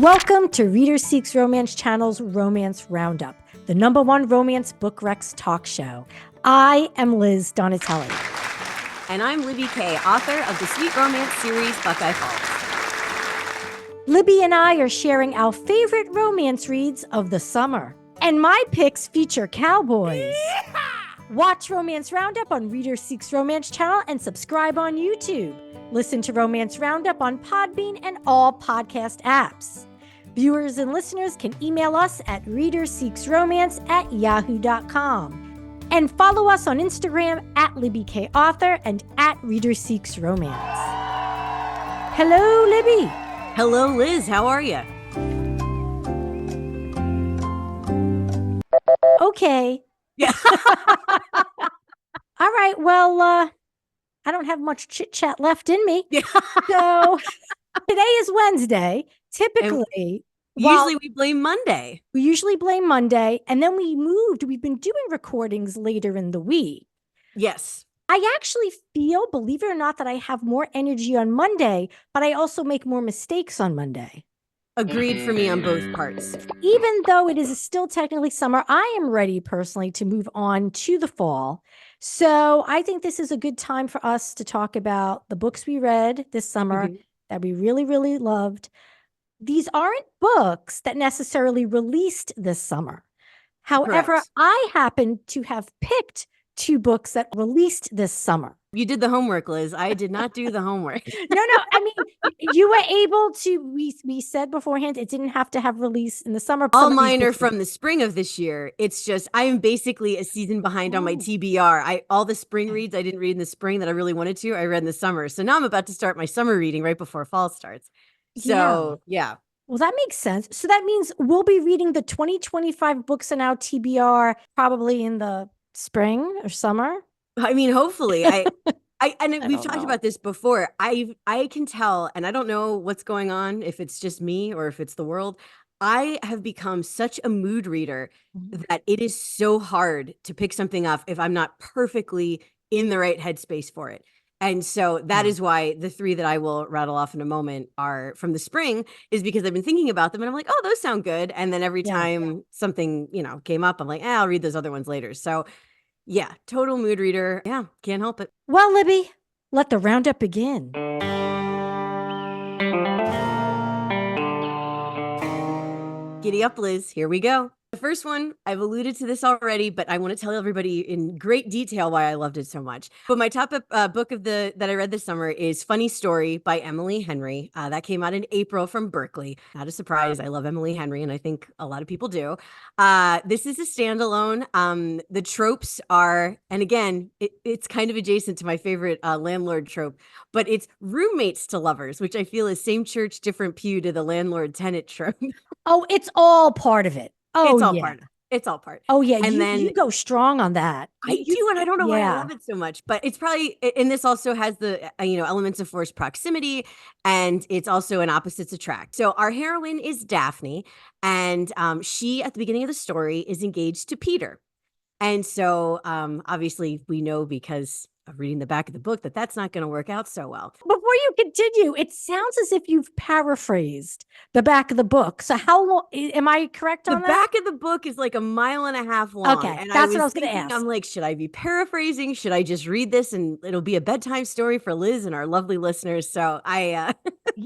Welcome to Reader Seeks Romance Channel's Romance Roundup, the #1 romance book recs talk show. I am Liz Donatelli. And I'm Libby K, author of the sweet romance series Buckeye Falls. Libby and I are sharing our favorite romance reads of the summer. And my picks feature cowboys. Watch Romance Roundup on Reader Seeks Romance Channel and subscribe on YouTube. Listen to Romance Roundup on Podbean and all podcast apps. Viewers and listeners can email us at readerseeksromance@yahoo.com. And follow us on Instagram at LibbyKAuthor and at ReaderSeeksRomance. Hello, Libby. Hello, Liz. How are you? Okay. Yeah. All right. Well, I don't have much chit chat left in me. Yeah. So today is Wednesday. Typically, usually we blame Monday. We usually blame Monday, and then we've been doing recordings later in the week. Yes. I actually feel, believe it or not, that I have more energy on Monday, but I also make more mistakes on Monday. Agreed for me on both parts. Even though it is still technically summer, I am ready personally to move on to the fall. So I think this is a good time for us to talk about the books we read this summer that we really, really loved. These aren't books that necessarily released this summer. However, Correct. I happen to have picked 2 books that released this summer. You did the homework, Liz. I did not do the homework. No. I mean, you were able to, we said beforehand, it didn't have to have release in the summer. All mine are from the spring of this year. It's just, I am basically a season behind on my TBR. All the spring reads I didn't read in the spring that I really wanted to, I read in the summer. So now I'm about to start my summer reading right before fall starts. So, yeah. Well, that makes sense. So that means we'll be reading the 2025 books in our TBR probably in the spring or summer. I mean, hopefully. We've talked about this before. I can tell, and I don't know what's going on, if it's just me or if it's the world. I have become such a mood reader that it is so hard to pick something up if I'm not perfectly in the right headspace for it. And so that is why the 3 that I will rattle off in a moment are from the spring, is because I've been thinking about them and I'm like, oh, those sound good. And then every time something, came up, I'm like, I'll read those other ones later. So yeah, total mood reader. Yeah, can't help it. Well, Libby, let the roundup begin. Giddy up, Liz. Here we go. The first one, I've alluded to this already, but I want to tell everybody in great detail why I loved it so much. But my top book that I read this summer is Funny Story by Emily Henry. That came out in April from Berkeley. Not a surprise. I love Emily Henry, and I think a lot of people do. This is a standalone. The tropes are, and again, it's kind of adjacent to my favorite landlord trope, but it's roommates to lovers, which I feel is same church, different pew to the landlord-tenant trope. Oh, it's all part of it. Oh, it's all part. It's all part. Oh, yeah. And then you go strong on that. I do, and I don't know why I love it so much, but it's probably, and this also has the, elements of forced proximity, and it's also an opposites attract. So our heroine is Daphne, and she, at the beginning of the story, is engaged to Peter. And so obviously we know, because of reading the back of the book, that that's not going to work out so well. Before you continue, it sounds as if you've paraphrased the back of the book. So how long, am I correct on that? The back of the book is like 1.5 miles long. Okay, and that's what I was going to ask. I'm like, should I be paraphrasing? Should I just read this and it'll be a bedtime story for Liz and our lovely listeners? So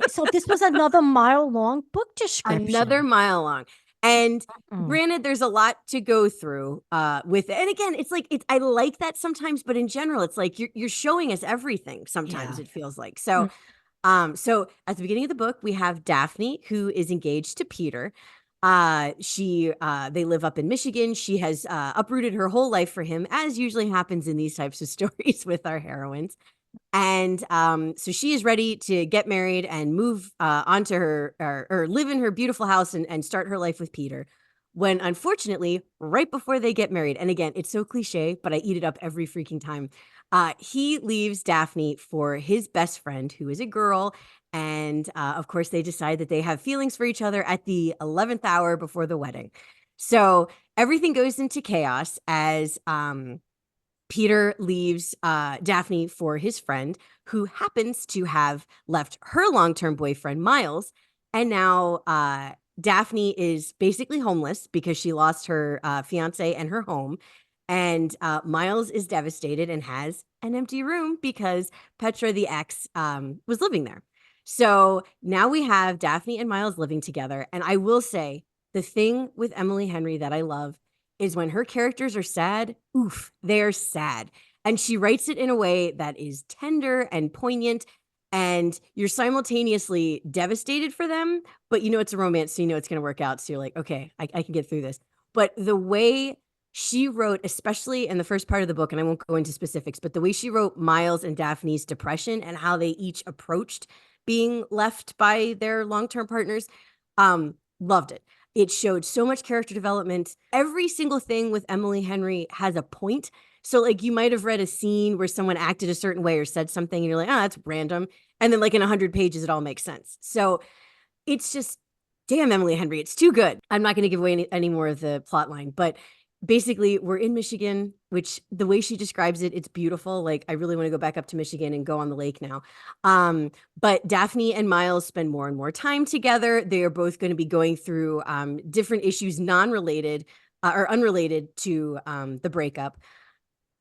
So this was another mile-long book description. Another mile long. And granted, there's a lot to go through with it. And again, it's like, I like that sometimes, but in general, it's like you're showing us everything. Sometimes it feels like. So, so at the beginning of the book, we have Daphne, who is engaged to Peter. They live up in Michigan. She has uprooted her whole life for him, as usually happens in these types of stories with our heroines. And so she is ready to get married and move onto her or live in her beautiful house and start her life with Peter. When unfortunately, right before they get married, and again, it's so cliche, but I eat it up every freaking time. He leaves Daphne for his best friend, who is a girl. And of course, they decide that they have feelings for each other at the 11th hour before the wedding. So everything goes into chaos as Peter leaves Daphne for his friend, who happens to have left her long-term boyfriend, Miles, And now Daphne is basically homeless because she lost her fiance and her home. And Miles is devastated and has an empty room because Petra, the ex, was living there. So now we have Daphne and Miles living together. And I will say the thing with Emily Henry that I love is when her characters are sad, oof, they're sad. And she writes it in a way that is tender and poignant, and you're simultaneously devastated for them, but you know it's a romance, so you know it's going to work out. So you're like, okay, I can get through this. But the way she wrote, especially in the first part of the book, and I won't go into specifics, but the way she wrote Miles and Daphne's depression and how they each approached being left by their long-term partners, loved it. It showed so much character development. Every single thing with Emily Henry has a point. So, like, you might have read a scene where someone acted a certain way or said something, and you're like, oh, that's random. And then, like, in 100 pages, it all makes sense. So, it's just, damn, Emily Henry, it's too good. I'm not going to give away any more of the plot line, but basically, we're in Michigan, which the way she describes it, it's beautiful. Like, I really want to go back up to Michigan and go on the lake now. But Daphne and Miles spend more and more time together. They are both going to be going through different issues, non-related or unrelated to the breakup.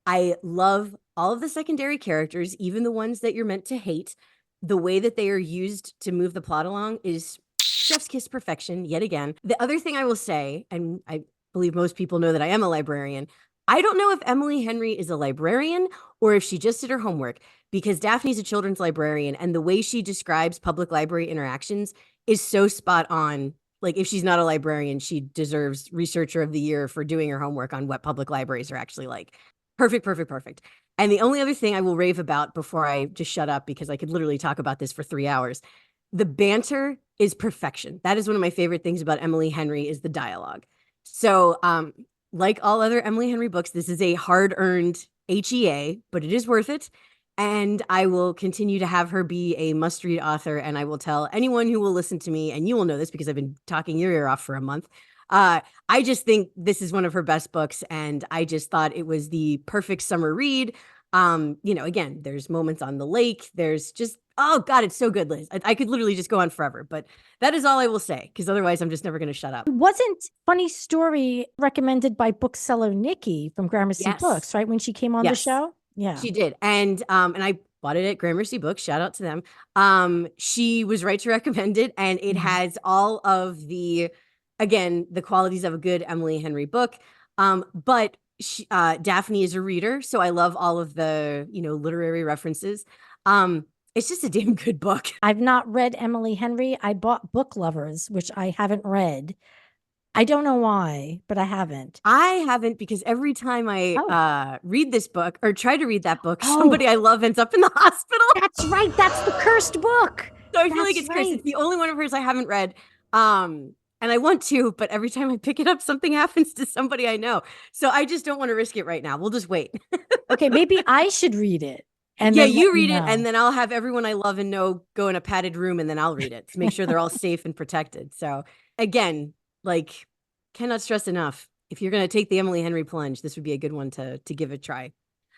I love all of the secondary characters, even the ones that you're meant to hate. The way that they are used to move the plot along is chef's kiss perfection yet again. The other thing I will say, and I believe most people know that I am a librarian, I don't know if Emily Henry is a librarian or if she just did her homework, because Daphne's a children's librarian, and the way she describes public library interactions is so spot on. Like, if she's not a librarian, she deserves Researcher of the Year for doing her homework on what public libraries are actually like. Perfect, perfect, perfect. And the only other thing I will rave about before I just shut up, because I could literally talk about this for 3 hours, the banter is perfection. That is one of my favorite things about Emily Henry is the dialogue. So, like all other Emily Henry books, this is a hard-earned HEA, but it is worth it. And I will continue to have her be a must-read author, and I will tell anyone who will listen to me, and you will know this because I've been talking your ear off for a month. I just think this is one of her best books, and I just thought it was the perfect summer read. Again, there's moments on the lake. There's just, oh God, it's so good, Liz. I could literally just go on forever, but that is all I will say, because otherwise I'm just never going to shut up. Wasn't Funny Story recommended by bookseller Nikki from Gramercy Yes. Books, right? When she came on the show? Yeah. She did. And I bought it at Gramercy Books. Shout out to them. She was right to recommend it, and it has all of the, again, the qualities of a good Emily Henry book. But Daphne is a reader, so I love all of the, literary references. It's just a damn good book. I've not read Emily Henry. I bought Book Lovers, which I haven't read. I don't know why, but I haven't. I haven't, because every time I read this book or try to read that book, somebody I love ends up in the hospital. That's right. That's the cursed book. So I feel like it's cursed. It's the only one of hers I haven't read. And I want to, but every time I pick it up, something happens to somebody I know. So I just don't want to risk it right now. We'll just wait. Okay, maybe I should read it. And yeah, you read it, and then I'll have everyone I love and know go in a padded room, and then I'll read it to make sure they're all safe and protected. So again, like, cannot stress enough, if you're going to take the Emily Henry plunge, this would be a good one to give a try.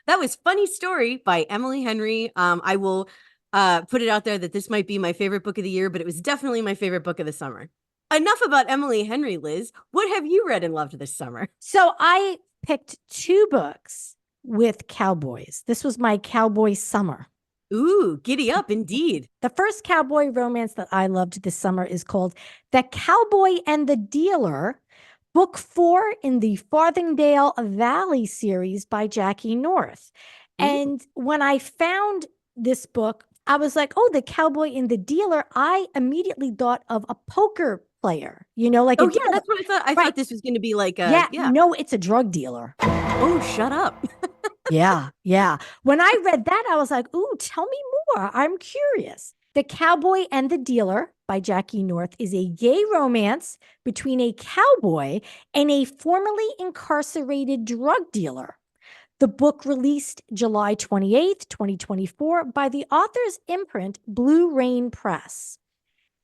That was Funny Story by Emily Henry. I will put it out there that this might be my favorite book of the year, but it was definitely my favorite book of the summer. Enough about Emily Henry, Liz. What have you read and loved this summer? So I picked 2 books with cowboys. This was my cowboy summer. Ooh, giddy up indeed. The first cowboy romance that I loved this summer is called The Cowboy and the Dealer, book 4 in the Farthingale Valley series by Jackie North. Ooh. And when I found this book, I was like, oh, The Cowboy and the Dealer. I immediately thought of a poker player, like yeah, that's what I thought. I thought this was going to be like no, it's a drug dealer. Oh, shut up. Yeah. When I read that, I was like, ooh, tell me more. I'm curious. The Cowboy and the Dealer by Jackie North is a gay romance between a cowboy and a formerly incarcerated drug dealer. The book released July 28th, 2024 by the author's imprint, Blue Rain Press.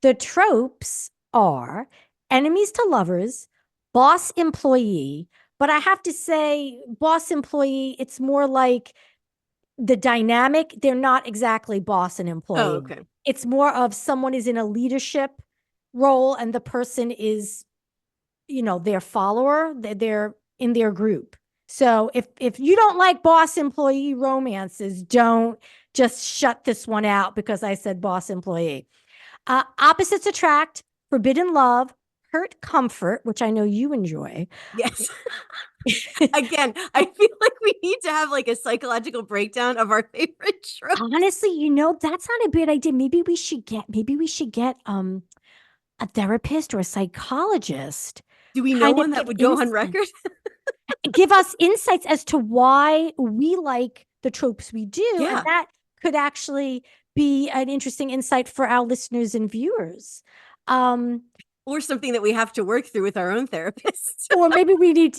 The tropes are enemies to lovers, boss employee, but I have to say, boss employee, it's more like the dynamic. They're not exactly boss and employee. Oh, okay. It's more of someone is in a leadership role and the person is, their follower, they're in their group. So if you don't like boss employee romances, don't just shut this one out because I said boss employee. Opposites attract, forbidden love, hurt comfort, which I know you enjoy. Yes. Again, I feel like we need to have like a psychological breakdown of our favorite tropes. Honestly, that's not a bad idea. Maybe we should get a therapist or a psychologist. Do we know kind of one that give would go on insight- record? give us insights as to why we like the tropes we do. Yeah. And that could actually be an interesting insight for our listeners and viewers. Or something that we have to work through with our own therapists. Or maybe we need,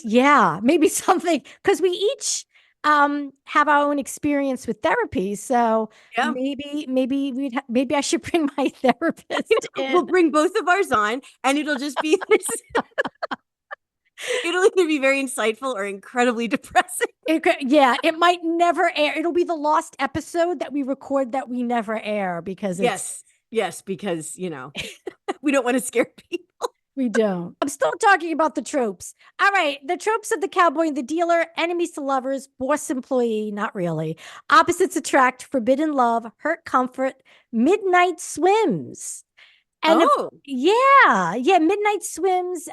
maybe something, because we each have our own experience with therapy. So Yeah. maybe I should bring my therapist in. We'll bring both of ours on and it'll just be this. It'll either be very insightful or incredibly depressing. It might never air. It'll be the lost episode that we record that we never air because Yes, because, we don't want to scare people. We don't. I'm still talking about the tropes. All right. The tropes of the cowboy and the dealer, enemies to lovers, boss employee, not really. Opposites attract, forbidden love, hurt comfort, midnight swims. And midnight swims.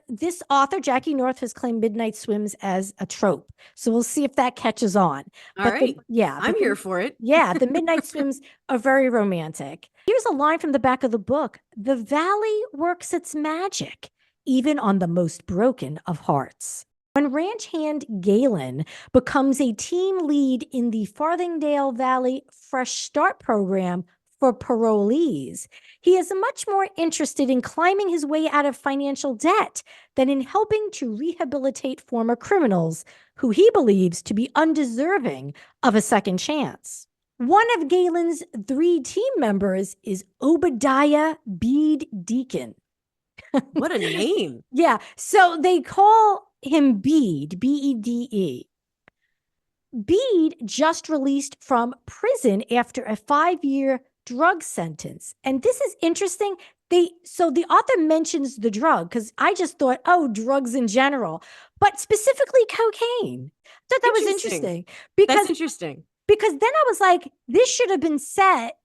This author, Jackie North, has claimed midnight swims as a trope. So we'll see if that catches on. All right. I'm here for it. Yeah, the midnight swims are very romantic. Here's a line from the back of the book. The valley works its magic, even on the most broken of hearts. When ranch hand Galen becomes a team lead in the Farthingale Valley Fresh Start program for parolees, he is much more interested in climbing his way out of financial debt than in helping to rehabilitate former criminals who he believes to be undeserving of a second chance. One of Galen's 3 team members is Obadiah Bede Deacon. What a name. Yeah. So they call him Bede, B-E-D-E. Bede just released from prison after a 5-year drug sentence. And this is interesting. So the author mentions the drug because I just thought, drugs in general, but specifically cocaine. I thought that was interesting. That's interesting. Because then I was like, this should have been set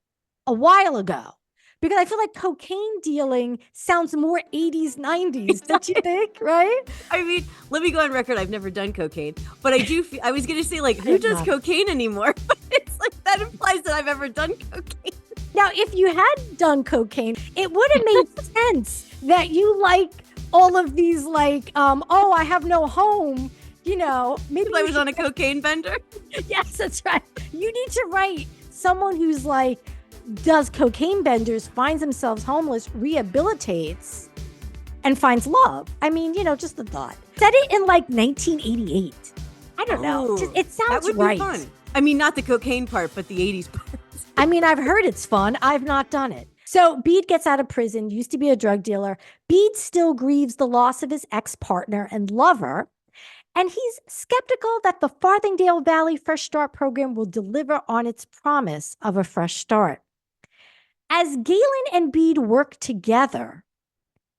a while ago. Because I feel like cocaine dealing sounds more 80s, 90s, don't you think? Right? I mean, let me go on record. I've never done cocaine, but I do. I was going to say, like, who does cocaine anymore? But it's like that implies that I've ever done cocaine. Now, if you had done cocaine, it would have made sense that you like all of these, like, I have no home. Maybe I was on a cocaine bender. Yes, that's right. You need to write someone who's like, does cocaine benders, finds themselves homeless, rehabilitates, and finds love. I mean, just the thought. Said it in like 1988. I don't know. It sounds that would right. Be fun. I mean, not the cocaine part, but the 80s part. I mean, I've heard it's fun. I've not done it. So Bede gets out of prison, used to be a drug dealer. Bede still grieves the loss of his ex-partner and lover. And he's skeptical that the Farthingale Valley Fresh Start program will deliver on its promise of a fresh start. As Galen and Bede work together,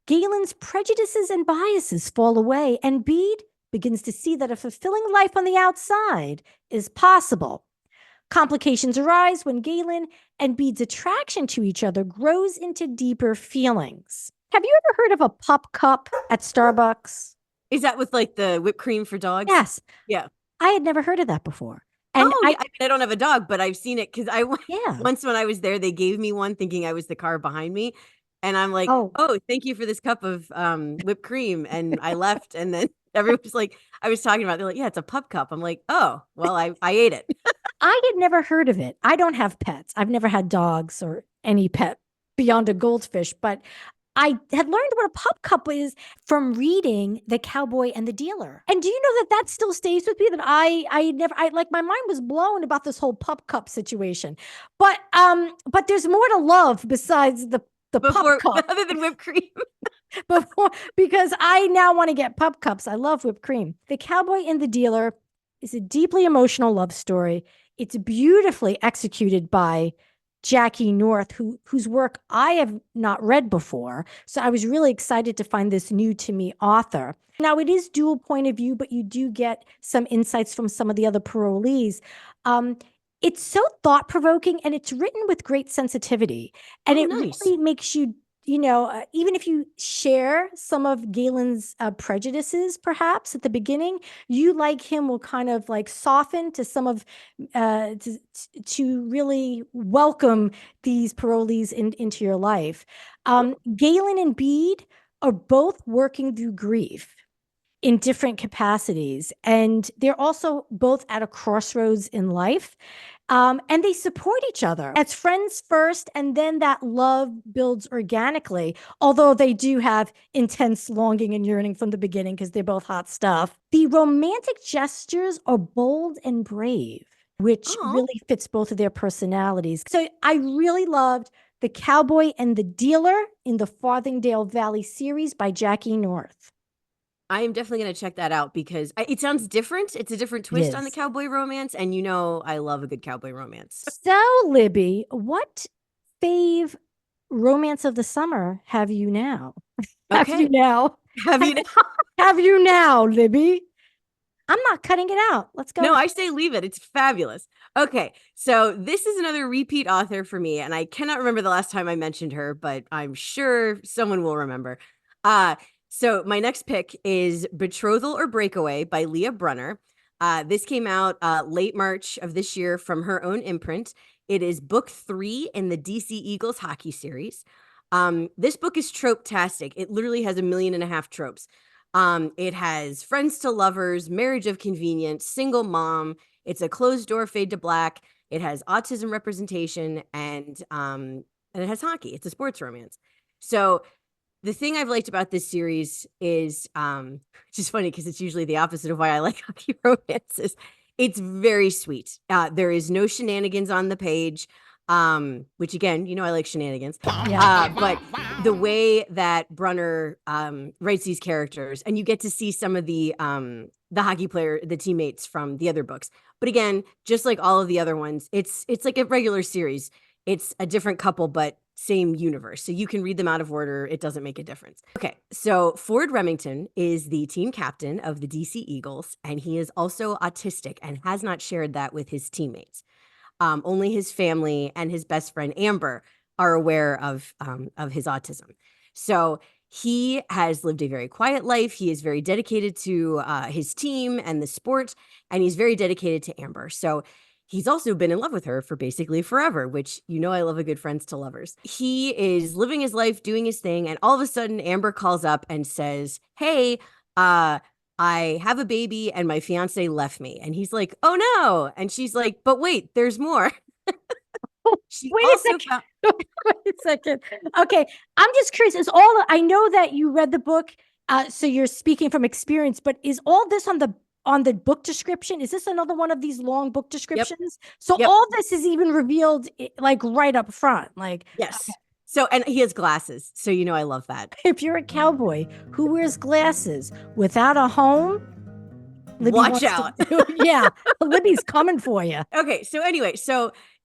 Galen's prejudices and biases fall away, and Bede begins to see that a fulfilling life on the outside is possible. Complications arise when Galen and Bede's attraction to each other grows into deeper feelings. Have you ever heard of a pup cup at Starbucks? Is that with like the whipped cream for dogs? Yes. Yeah. I had never heard of that before. And I don't have a dog, but I've seen it because once when I was there, they gave me one thinking I was the car behind me. And I'm like, oh, thank you for this cup of whipped cream. And I left. And then everyone was like, I was talking about, they're like, yeah, it's a pup cup. I'm like, oh, well, I ate it. I had never heard of it. I don't have pets. I've never had dogs or any pet beyond a goldfish, but I had learned what a pup cup is from reading The Cowboy and the Dealer. And do you know that still stays with me? That my mind was blown about this whole pup cup situation. But there's more to love besides the pup cup. Other than whipped cream. Because I now want to get pup cups. I love whipped cream. The Cowboy and the Dealer is a deeply emotional love story. It's beautifully executed by Jackie North, whose work I have not read before. So I was really excited to find this new to me author. Now it is dual point of view, but you do get some insights from some of the other parolees. It's so thought provoking and it's written with great sensitivity. And it nice. really makes you, even if you share some of Galen's prejudices, perhaps at the beginning, you like him will kind of like soften to some of, to really welcome these parolees into your life. Galen and Bede are both working through grief in different capacities. And they're also both at a crossroads in life. And they support each other as friends first, and then that love builds organically, although they do have intense longing and yearning from the beginning because they're both hot stuff. The romantic gestures are bold and brave, which really fits both of their personalities. So I really loved The Cowboy and the Dealer in the Farthingale Valley series by Jackie North. I am definitely going to check that out because it sounds different. It's a different twist on the cowboy romance. And I love a good cowboy romance. So, Libby, what fave romance of the summer have you now? Okay. Have you now? Have you now? Have you now, Libby? I'm not cutting it out. Let's go. No, I say leave it. It's fabulous. Okay, so this is another repeat author for me, and I cannot remember the last time I mentioned her, but I'm sure someone will remember. So my next pick is Betrothal or Breakaway by Leah Brunner. This came out late March of this year from her own imprint. It is book 3 in the DC Eagles hockey series. This book is trope-tastic. It literally has 1.5 million tropes. It has friends to lovers, marriage of convenience, single mom. It's a closed door fade to black. It has autism representation and it has hockey. It's a sports romance. So the thing I've liked about this series is just funny because it's usually the opposite of why I like hockey romances. It's very sweet. There is no shenanigans on the page. Which again, I like shenanigans. But the way that Brunner writes these characters, and you get to see some of the hockey player, the teammates from the other books. But again, just like all of the other ones, it's like a regular series. It's a different couple, but same universe. So you can read them out of order. It doesn't make a difference. Okay, so Ford Remington is the team captain of the DC Eagles, and he is also autistic and has not shared that with his teammates. Only his family and his best friend Amber are aware of his autism. So he has lived a very quiet life. He is very dedicated to his team and the sport, and he's very dedicated to Amber. So he's also been in love with her for basically forever, which I love a good friends to lovers. He is living his life, doing his thing, and all of a sudden Amber calls up and says, "Hey, I have a baby and my fiance left me." And he's like, "Oh no." And she's like, "But wait, there's more." Wait a second. Wait a second. Okay. I'm just curious. I know that you read the book, so you're speaking from experience, but is all this on the book description? Is this another one of these long book descriptions? Yep. So all this is even revealed like right up front. Like, yes. Okay. So, and he has glasses. So, I love that. If you're a cowboy who wears glasses without a home, Libby watch out. Yeah. Libby's coming for you. Okay. So anyway,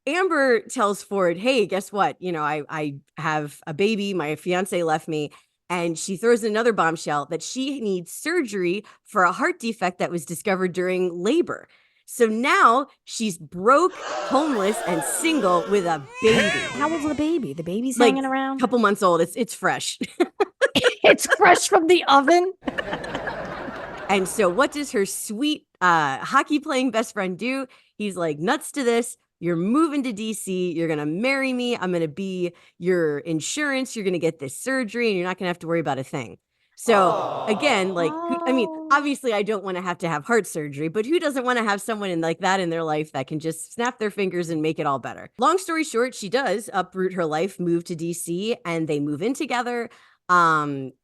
Amber tells Ford, "Hey, guess what? I have a baby. My fiance left me." And she throws another bombshell that she needs surgery for a heart defect that was discovered during labor. So now she's broke, homeless, and single with a baby. How old's the baby? The baby's like hanging around? A couple months old. It's fresh. It's fresh from the oven. And so what does her sweet hockey playing best friend do? He's like, "Nuts to this. You're moving to DC. You're going to marry me. I'm going to be your insurance. You're going to get this surgery and you're not going to have to worry about a thing." So again, obviously I don't want to have heart surgery, but who doesn't want to have someone like that in their life that can just snap their fingers and make it all better? Long story short, she does uproot her life, move to DC, and they move in together.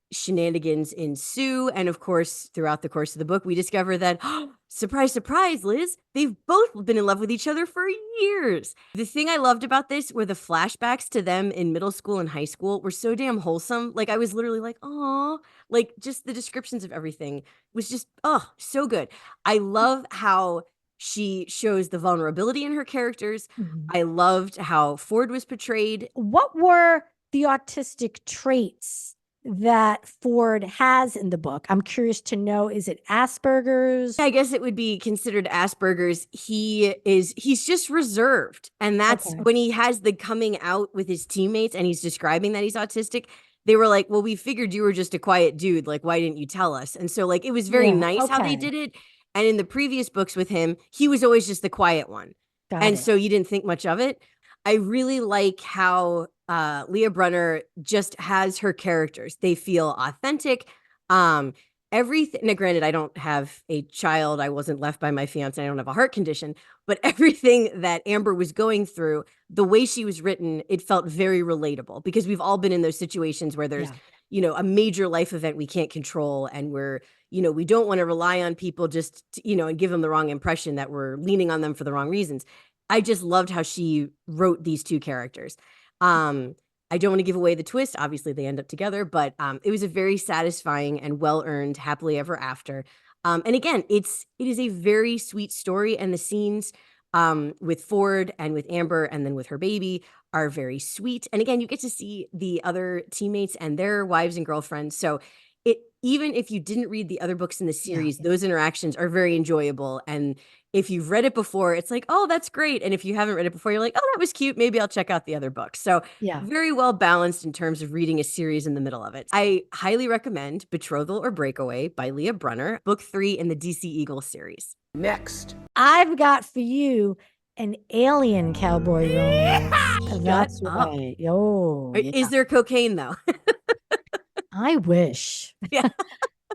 Shenanigans ensue. And of course, throughout the course of the book, we discover that, surprise, surprise, Liz, they've both been in love with each other for years. The thing I loved about this were the flashbacks to them in middle school and high school were so damn wholesome. Like, I was literally like, "Oh," like just the descriptions of everything was just, so good. I love how She shows the vulnerability in her characters. Mhm. I loved how Ford was portrayed. What were the autistic traits that Ford has in the book? I'm curious to know, is it Asperger's? I guess it would be considered Asperger's. He's just reserved. And that's Okay. when he has the coming out with his teammates and he's describing that he's autistic. They were like, well, we figured you were just a quiet dude. Like, why didn't you tell us? And so, like, it was very Yeah, nice how they okay. did it. And in the previous books with him, he was always just the quiet one. Got And it. so you didn't think much of it. I really like how Leah Brunner just has her characters. They feel authentic. Everything, now granted, I don't have a child, I wasn't left by my fiance, I don't have a heart condition, but everything that Amber was going through, the way she was written, it felt very relatable, because we've all been in those situations where there's a major life event we can't control, and we're we don't want to rely on people just to, and give them the wrong impression that we're leaning on them for the wrong reasons. I just loved how she wrote these two characters. I don't want to give away the twist. Obviously, they end up together, but it was a very satisfying and well-earned happily ever after. And again, it is a very sweet story, and the scenes with Ford and with Amber and then with her baby are very sweet. And again, you get to see the other teammates and their wives and girlfriends. So even if you didn't read the other books in the series, those interactions are very enjoyable. And if you've read it before, it's like, oh, that's great. And if you haven't read it before, you're like, oh, that was cute. Maybe I'll check out the other books. So very well balanced in terms of reading a series in the middle of it. I highly recommend Betrothal or Breakaway by Leah Brunner, book 3 in the DC Eagle series. Next. I've got for you an alien cowboy romance. That's right. Is there cocaine, though? I wish. Yeah.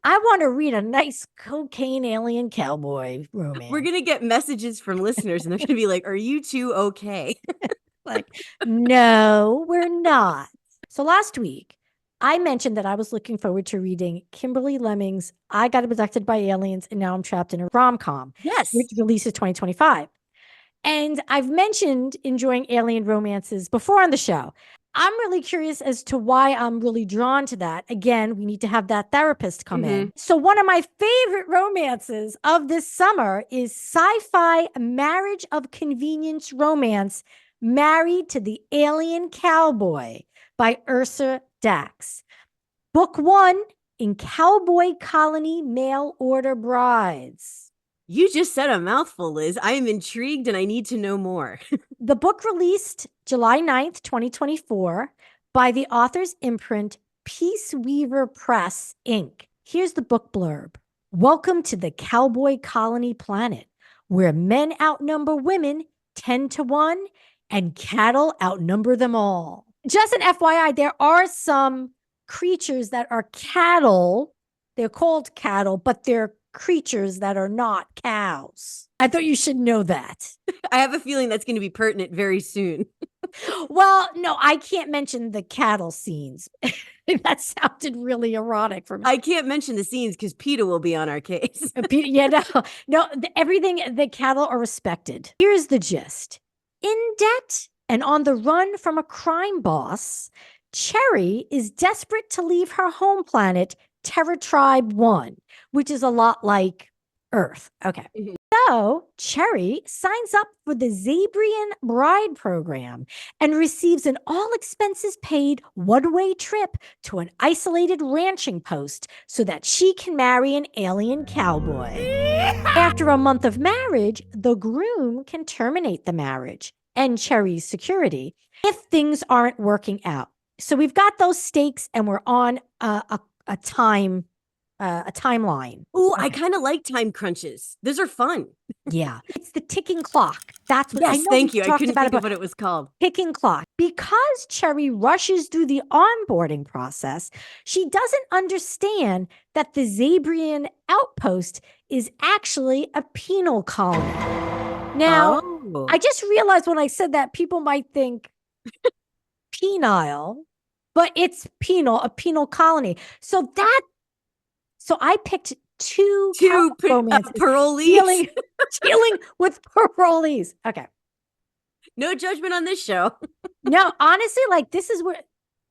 I want to read a nice cocaine alien cowboy romance. We're going to get messages from listeners and they're going to be like, are you two okay? Like, no, we're not. So last week, I mentioned that I was looking forward to reading Kimberly Lemming's I Got Abducted by Aliens and Now I'm Trapped in a Rom-Com. Yes. Which releases 2025. And I've mentioned enjoying alien romances before on the show. I'm really curious as to why I'm really drawn to that. Again, we need to have that therapist come in. So one of my favorite romances of this summer is sci-fi marriage of convenience romance, Married to the Alien Cowboy by Ursa Dax. Book 1 in Cowboy Colony Mail Order Brides. You just said a mouthful, Liz. I am intrigued and I need to know more. The book released July 9th, 2024 by the author's imprint, Peace Weaver Press, Inc. Here's the book blurb. Welcome to the Cowboy Colony planet, where men outnumber women 10 to 1 and cattle outnumber them all. Just an FYI, there are some creatures that are cattle. They're called cattle, but they're creatures that are not cows. I thought you should know that. I have a feeling that's going to be pertinent very soon. Well, no, I can't mention the cattle scenes. That sounded really erotic for me. I can't mention the scenes because PETA will be on our case. Everything, the cattle are respected. Here's the gist. In debt and on the run from a crime boss, Cherry is desperate to leave her home planet, Terra Tribe 1, which is a lot like Earth. Okay. So Cherry signs up for the Zabrian Bride Program and receives an all-expenses-paid one-way trip to an isolated ranching post so that she can marry an alien cowboy. After a month of marriage, the groom can terminate the marriage and Cherry's security if things aren't working out. So we've got those stakes and we're on a timeline. Ooh, okay. I kind of like time crunches. Those are fun. Yeah. It's the ticking clock. That's what I know. Thank you. I couldn't think of what it was called. Ticking clock. Because Cherry rushes through the onboarding process, she doesn't understand that the Zabrian outpost is actually a penal colony. Now, I just realized when I said that people might think penile, but it's penal, a penal colony. So I picked two romances parolees dealing with parolees. Okay. No judgment on this show. No, honestly, like this is where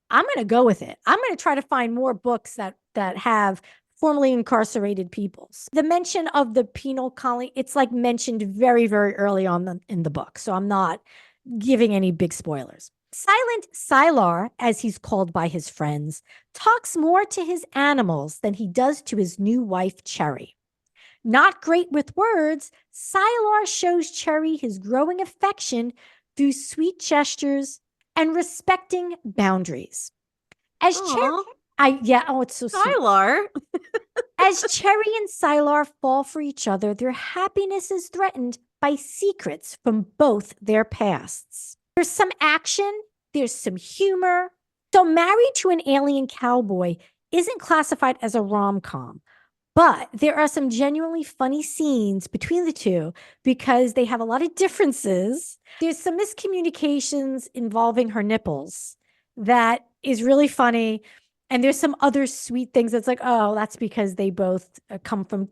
I'm going to go with it. I'm going to try to find more books that have formerly incarcerated peoples. The mention of the penal colony, it's like mentioned very, very early on in the book. So I'm not giving any big spoilers. Silent Sylar, as he's called by his friends, talks more to his animals than he does to his new wife, Cherry. Not great with words, Sylar shows Cherry his growing affection through sweet gestures and respecting boundaries. As Cherry, it's so sweet. Sylar. As Cherry and Sylar fall for each other, their happiness is threatened by secrets from both their pasts. There's some action, there's some humor. So, Married to an Alien Cowboy isn't classified as a rom-com, but there are some genuinely funny scenes between the two because they have a lot of differences. There's some miscommunications involving her nipples that is really funny. And there's some other sweet things that's like, oh, that's because they both come from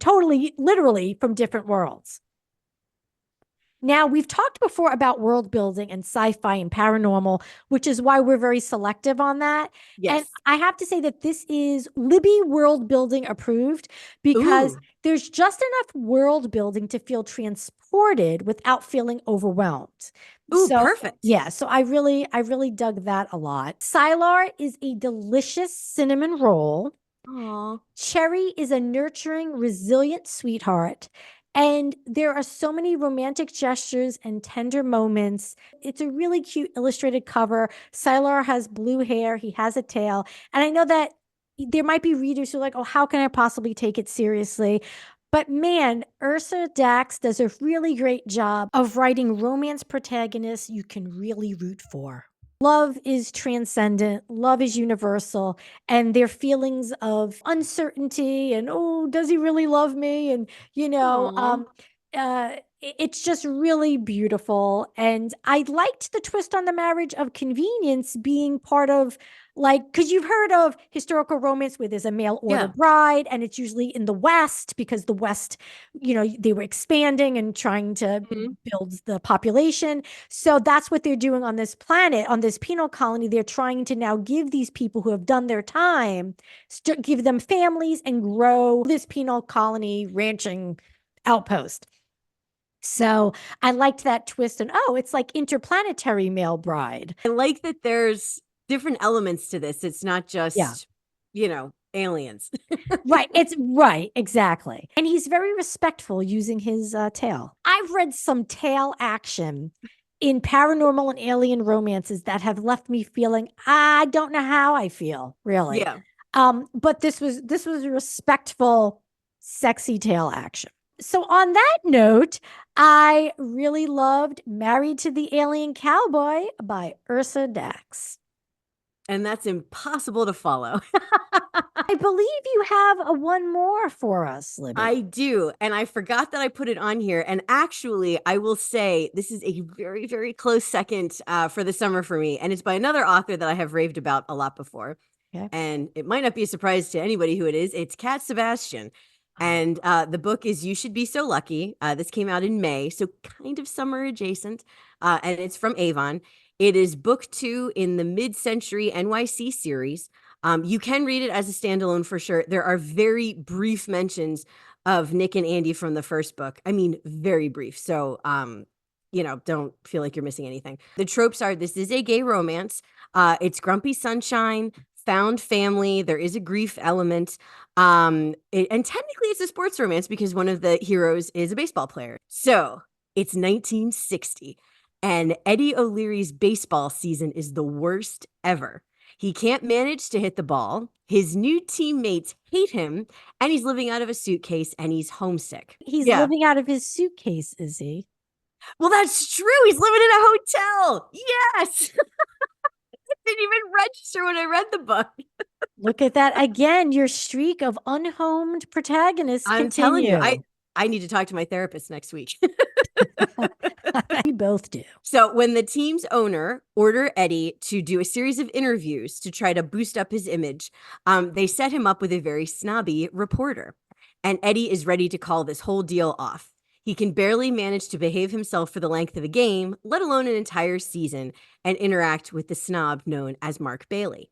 literally from different worlds. Now, we've talked before about world building and sci-fi and paranormal, which is why we're very selective on that. Yes. And I have to say that this is Libby world building approved because there's just enough world building to feel transported without feeling overwhelmed. Perfect. Yeah, so I really dug that a lot. Sylar is a delicious cinnamon roll. Aww. Cherry is a nurturing, resilient sweetheart. And there are so many romantic gestures and tender moments. It's a really cute illustrated cover. Sylar has blue hair. He has a tail. And I know that there might be readers who are like, oh, how can I possibly take it seriously? But man, Ursa Dax does a really great job of writing romance protagonists you can really root for. Love is transcendent, love is universal, and their feelings of uncertainty and, oh, does he really love me? And, it's just really beautiful. And I liked the twist on the marriage of convenience being part of, like, because you've heard of historical romance where there's a mail order bride, and it's usually in the West because the West, they were expanding and trying to build the population. So that's what they're doing on this planet, on this penal colony. They're trying to now give these people who have done their time, give them families and grow this penal colony ranching outpost. So I liked that twist. And it's like interplanetary male bride. I like that there's different elements to this. It's not just, aliens. Right. It's right. Exactly. And he's very respectful using his tail. I've read some tail action in paranormal and alien romances that have left me feeling, I don't know how I feel, really. Yeah. But this was respectful, sexy tail action. So on that note, I really loved Married to the Alien Cowboy by Ursa Dax. And that's impossible to follow. I believe you have one more for us, Libby. I do. And I forgot that I put it on here. And actually, I will say this is a very, very close second for the summer for me. And it's by another author that I have raved about a lot before. Okay. And it might not be a surprise to anybody who it is. It's Cat Sebastian. And the book is You Should Be So Lucky. This came out in May, so kind of summer adjacent. And it's from Avon. It is book 2 in the mid-century NYC series. You can read it as a standalone for sure. There are very brief mentions of Nick and Andy from the first book. I mean, very brief. So, don't feel like you're missing anything. The tropes are, this is a gay romance. It's grumpy sunshine, found family. There is a grief element. And technically it's a sports romance because one of the heroes is a baseball player. So it's 1960 and Eddie O'Leary's baseball season is the worst ever. He can't manage to hit the ball. His new teammates hate him and he's living out of a suitcase and he's homesick. He's living out of his suitcase, is he? Well, that's true. He's living in a hotel. Yes. Didn't even register when I read the book. Look at that again. Your streak of unhomed protagonists. I'm telling you, I need to talk to my therapist next week. We both do. So when the team's owner ordered Eddie to do a series of interviews to try to boost up his image, they set him up with a very snobby reporter. And Eddie is ready to call this whole deal off. He can barely manage to behave himself for the length of a game, let alone an entire season, and interact with the snob known as Mark Bailey.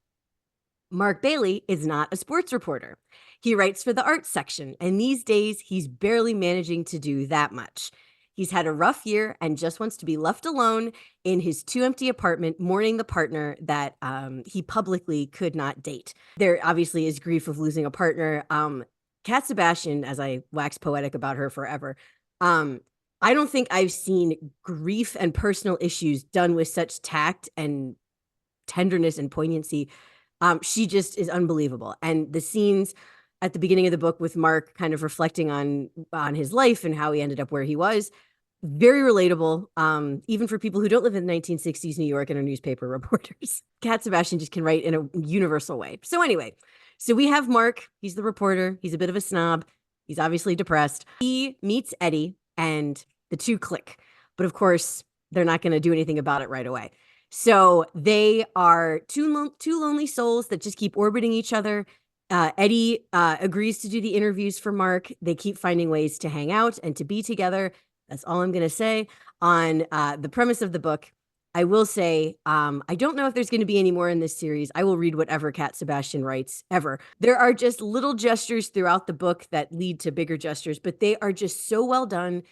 Mark Bailey is not a sports reporter. He writes for the arts section, and these days he's barely managing to do that much. He's had a rough year and just wants to be left alone in his too empty apartment, mourning the partner that he publicly could not date. There obviously is grief of losing a partner. Kat Sebastian, as I wax poetic about her forever, I don't think I've seen grief and personal issues done with such tact and tenderness and poignancy. She just is unbelievable. And the scenes at the beginning of the book with Mark kind of reflecting on his life and how he ended up where he was, very relatable, even for people who don't live in the 1960s New York and are newspaper reporters. Kat Sebastian just can write in a universal way. So anyway, so we have Mark. He's the reporter. He's a bit of a snob. He's obviously depressed. He meets Eddie and the two click. But of course, they're not going to do anything about it right away. So they are two lonely souls that just keep orbiting each other. Eddie agrees to do the interviews for Mark. They keep finding ways to hang out and to be together. That's all I'm going to say on the premise of the book. I will say, I don't know if there's going to be any more in this series. I will read whatever Kat Sebastian writes ever. There are just little gestures throughout the book that lead to bigger gestures, but they are just so well done.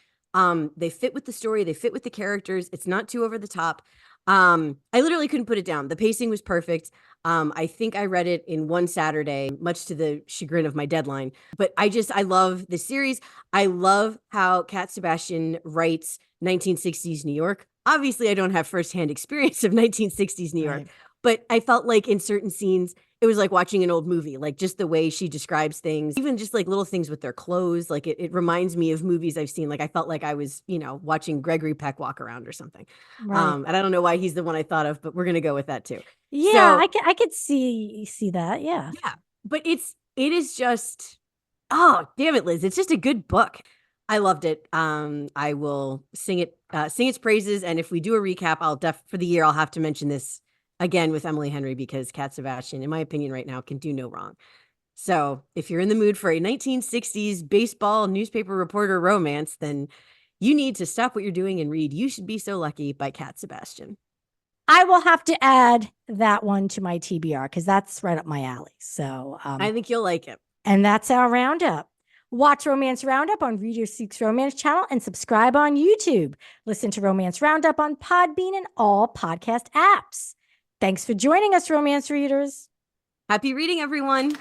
They fit with the story. They fit with the characters. It's not too over the top. I literally couldn't put it down. The pacing was perfect. I think I read it in one Saturday, much to the chagrin of my deadline. But I love the series. I love how Kat Sebastian writes 1960s New York. Obviously, I don't have firsthand experience of 1960s New York, but I felt like in certain scenes, it was like watching an old movie, like just the way she describes things, even just like little things with their clothes. Like it reminds me of movies I've seen. Like I felt like I was, watching Gregory Peck walk around or something. Right. And I don't know why he's the one I thought of, but we're going to go with that too. Yeah, So, I could see that. Yeah. yeah, but it is just, oh, damn it, Liz. It's just a good book. I loved it. I will sing its praises. And if we do a recap, for the year, I'll have to mention this again with Emily Henry because Kat Sebastian, in my opinion right now, can do no wrong. So if you're in the mood for a 1960s baseball newspaper reporter romance, then you need to stop what you're doing and read You Should Be So Lucky by Kat Sebastian. I will have to add that one to my TBR because that's right up my alley. So I think you'll like it. And that's our roundup. Watch Romance Roundup on Reader Seeks Romance channel and subscribe on YouTube. Listen to Romance Roundup on Podbean and all podcast apps. Thanks for joining us, romance readers. Happy reading, everyone.